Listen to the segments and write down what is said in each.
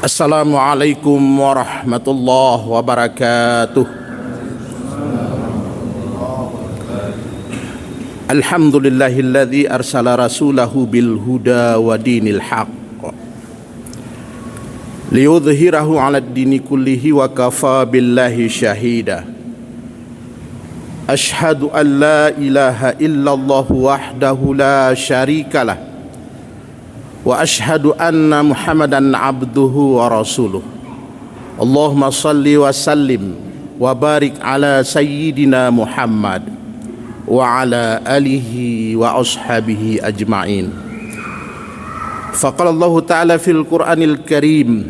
Assalamualaikum warahmatullahi wabarakatuh. Alhamdulillahilladzi arsala rasulahu bil huda wa dinil haqq liyudhhirahu 'alad dini kullihi wa kafa billahi syahida. Ashhadu an la ilaha illallah wahdahu la syarikalah wa ashhadu anna Muhammadan abduhu wa rasuluh. Allahumma salli wa sallim wa barik ala sayyidina Muhammad wa ala alihi wa ashabihi ajma'in. Faqala Allah ta'ala fil Qur'anil Karim,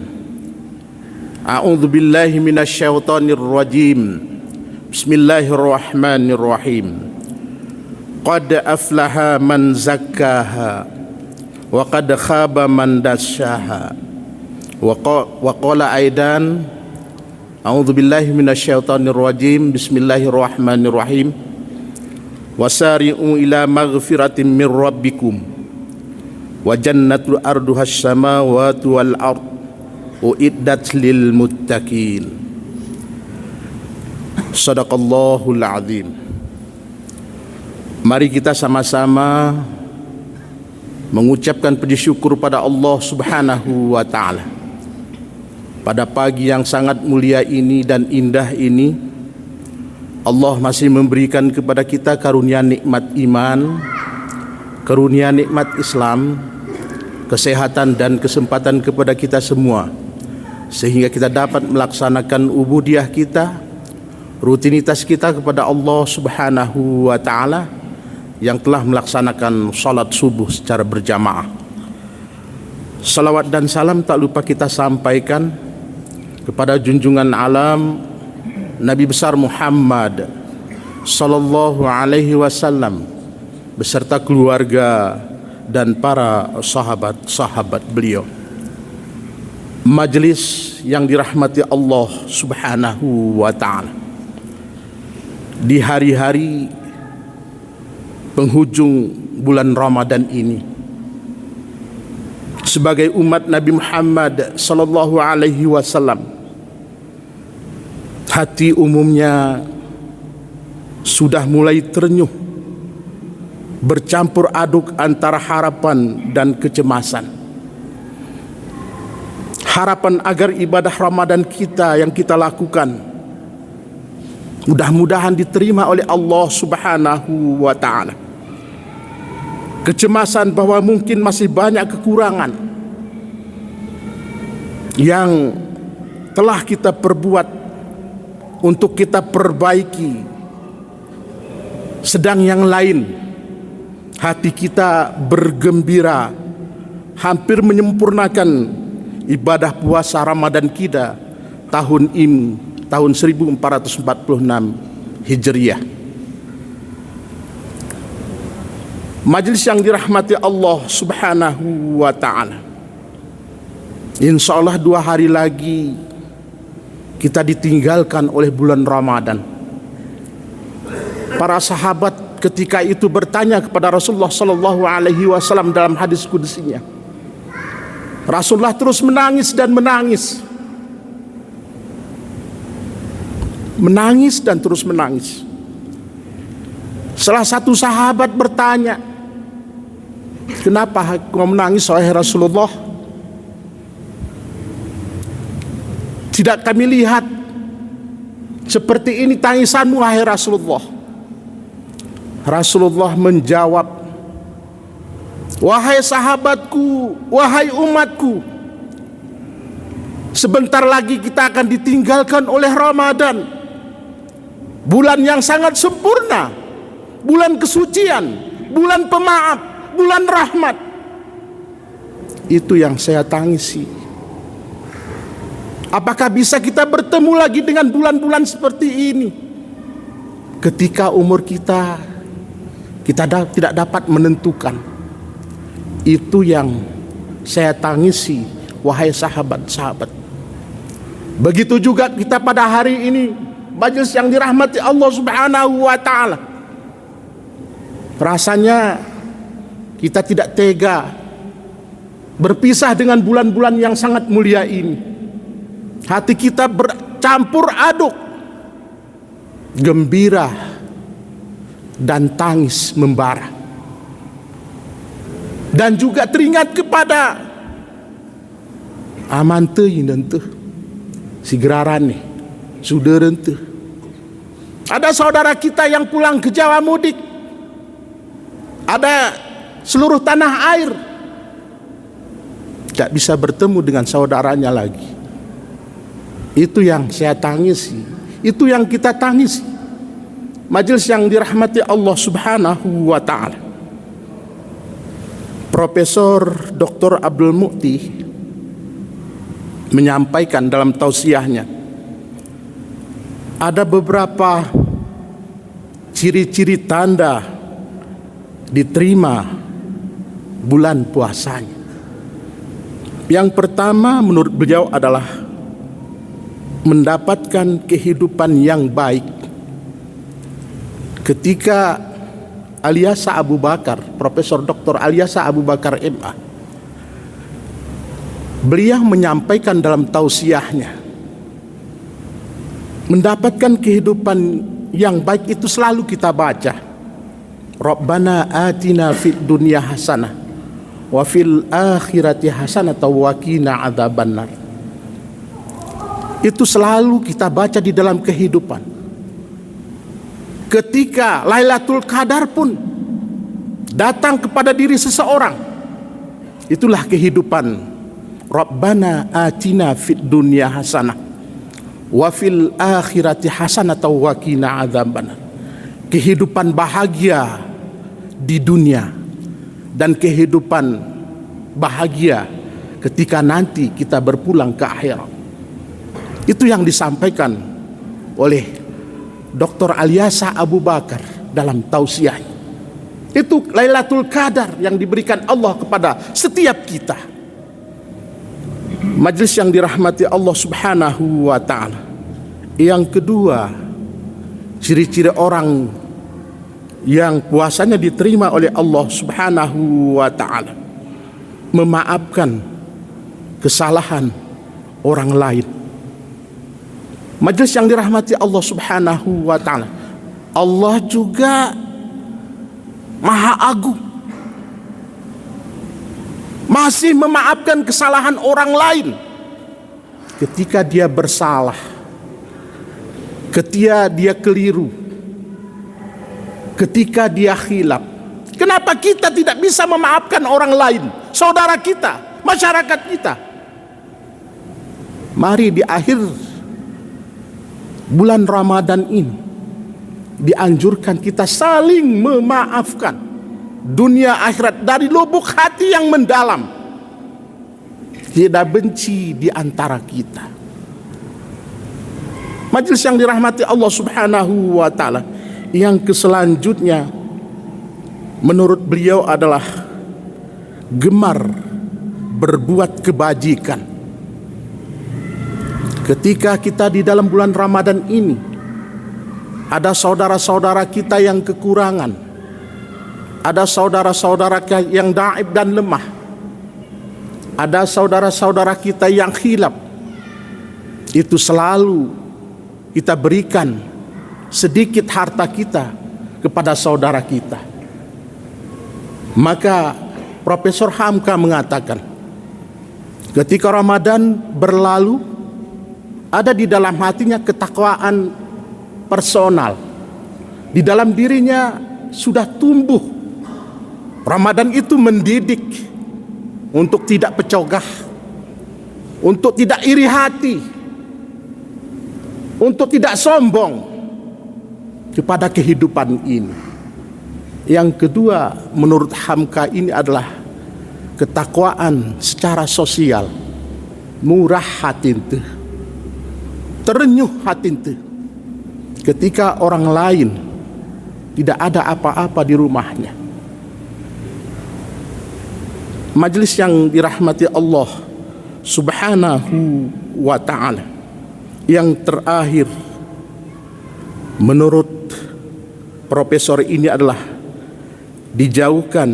a'udzu billahi minasy syaithanir rajim. Bismillahirrahmanirrahim. Qad aflaha man zakkaha wa qad khaba man dassaha. Wa qala aidan, a'udzu billahi minasy syaithanir rajim. Bismillahirrahmanirrahim. Wasari'u ila maghfiratin min rabbikum wa jannatul arduhas samawati wal ard uiddat lil muttaqin. Shadaqallahul azim. Mari kita sama-sama mengucapkan puji syukur pada Allah Subhanahu wa ta'ala. Pada pagi yang sangat mulia ini dan indah ini, Allah masih memberikan kepada kita karunia nikmat iman, karunia nikmat Islam, kesehatan dan kesempatan kepada kita semua, sehingga kita dapat melaksanakan ubudiyah kita, rutinitas kita kepada Allah Subhanahu wa ta'ala, yang telah melaksanakan salat subuh secara berjamaah. Salawat dan salam tak lupa kita sampaikan kepada junjungan alam Nabi besar Muhammad sallallahu alaihi wasallam beserta keluarga dan para sahabat-sahabat beliau. Majelis yang dirahmati Allah Subhanahu wa ta'ala, di hari-hari penghujung bulan Ramadan ini, sebagai umat Nabi Muhammad sallallahu alaihi wasallam, hati umumnya sudah mulai terenyuh, bercampur aduk antara harapan dan kecemasan. Harapan agar ibadah Ramadan kita yang kita lakukan mudah-mudahan diterima oleh Allah Subhanahu wa ta'ala. Kecemasan bahwa mungkin masih banyak kekurangan yang telah kita perbuat untuk kita perbaiki, sedang yang lain hati kita bergembira hampir menyempurnakan ibadah puasa Ramadan kita tahun ini, tahun 1446 Hijriah. Majelis yang dirahmati Allah Subhanahu wa ta'ala, insya Allah 2 hari lagi kita ditinggalkan oleh bulan Ramadan. Para sahabat ketika itu bertanya kepada Rasulullah sallallahu alaihi wasallam dalam hadis qudsinya. Rasulullah terus menangis dan menangis. Menangis dan terus menangis. Salah satu sahabat bertanya, "Kenapa kau menangis wahai Rasulullah?" "Tidak kami lihat seperti ini tangisanmu wahai Rasulullah." Rasulullah menjawab, "Wahai sahabatku, wahai umatku, sebentar lagi kita akan ditinggalkan oleh Ramadan, bulan yang sangat sempurna, bulan kesucian, bulan pemaaf, bulan rahmat." Itu yang saya tangisi. Apakah bisa kita bertemu lagi dengan bulan-bulan seperti ini ketika umur kita tidak dapat menentukan? Itu yang saya tangisi wahai sahabat-sahabat. Begitu juga kita pada hari ini, majelis yang dirahmati Allah Subhanahu wa ta'ala. Rasanya kita tidak tega berpisah dengan bulan-bulan yang sangat mulia ini, hati kita bercampur aduk, gembira dan tangis membara. Dan juga teringat kepada amante inente sigerarane suderente. Ada saudara kita yang pulang ke Jawa mudik, ada seluruh tanah air tidak bisa bertemu dengan saudaranya lagi. Itu yang saya tangisi, itu yang kita tangisi. Majelis yang dirahmati Allah Subhanahu wa ta'ala, Profesor Dr. Abdul Mu'ti menyampaikan dalam tausiahnya, ada beberapa ciri-ciri tanda diterima bulan puasanya. Yang pertama menurut beliau adalah mendapatkan kehidupan yang baik. Ketika Alyasa Abu Bakar, Profesor Dr. Alyasa Abu Bakar MA, beliau menyampaikan dalam tausiahnya, mendapatkan kehidupan yang baik itu selalu kita baca, Rabbana atina fid dunya hasanah wa fil akhirati hasanah wa qina adzabannar. Itu selalu kita baca di dalam kehidupan. Ketika Lailatul Qadar pun datang kepada diri seseorang, itulah kehidupan. Rabbana atina fid dunya hasanah wa fil akhirati hasanah wa qina adzabannar. Kehidupan bahagia di dunia dan kehidupan bahagia ketika nanti kita berpulang ke akhirat. Itu yang disampaikan oleh Dr. Alyasa Abu Bakar dalam tausiahnya. Itu Lailatul Qadar yang diberikan Allah kepada setiap kita. Majelis yang dirahmati Allah Subhanahu wa ta'ala. Yang kedua, ciri-ciri orang yang puasanya diterima oleh Allah Subhanahu wa ta'ala, memaafkan kesalahan orang lain. Majelis yang dirahmati Allah Subhanahu wa ta'ala, Allah juga Maha Agung, masih memaafkan kesalahan orang lain ketika dia bersalah, ketika dia keliru, ketika dia khilaf. Kenapa kita tidak bisa memaafkan orang lain, saudara kita, masyarakat kita? Mari di akhir bulan Ramadan ini dianjurkan kita saling memaafkan, dunia akhirat, dari lubuk hati yang mendalam. Tidak benci di antara kita. Majelis yang dirahmati Allah Subhanahu wa ta'ala, yang selanjutnya menurut beliau adalah gemar berbuat kebajikan. Ketika kita di dalam bulan Ramadan ini, ada saudara-saudara kita yang kekurangan, ada saudara-saudara yang daib dan lemah, ada saudara-saudara kita yang khilaf, itu selalu kita berikan sedikit harta kita kepada saudara kita. Maka Profesor Hamka mengatakan, ketika Ramadan berlalu, ada di dalam hatinya ketakwaan personal, di dalam dirinya sudah tumbuh. Ramadan itu mendidik untuk tidak pecogah, untuk tidak iri hati, untuk tidak sombong kepada kehidupan ini. Yang kedua menurut Hamka ini adalah ketakwaan secara sosial, murah hati itu, terenyuh hati itu. Ketika orang lain tidak ada apa-apa di rumahnya. Majelis yang dirahmati Allah Subhanahu wa ta'ala, yang terakhir menurut profesor ini adalah dijauhkan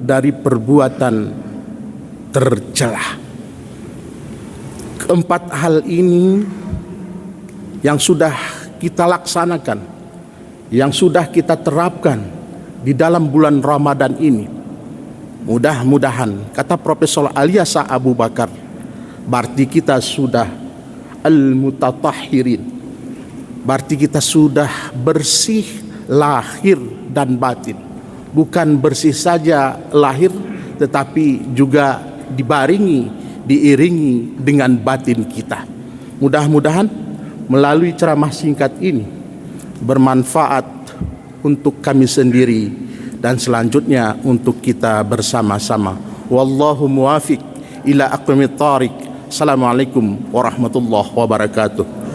dari perbuatan tercelah. Keempat hal ini yang sudah kita laksanakan, yang sudah kita terapkan di dalam bulan Ramadan ini, mudah-mudahan, kata Profesor Alyasa Abu Bakar, berarti kita sudah al-mutatahhirin, berarti kita sudah bersih lahir dan batin. Bukan bersih saja lahir, tetapi juga diiringi dengan batin kita. Mudah-mudahan melalui ceramah singkat ini bermanfaat untuk kami sendiri dan selanjutnya untuk kita bersama-sama. Wallahu muwafiq ila aqwamit thariq. Assalamualaikum warahmatullahi wabarakatuh.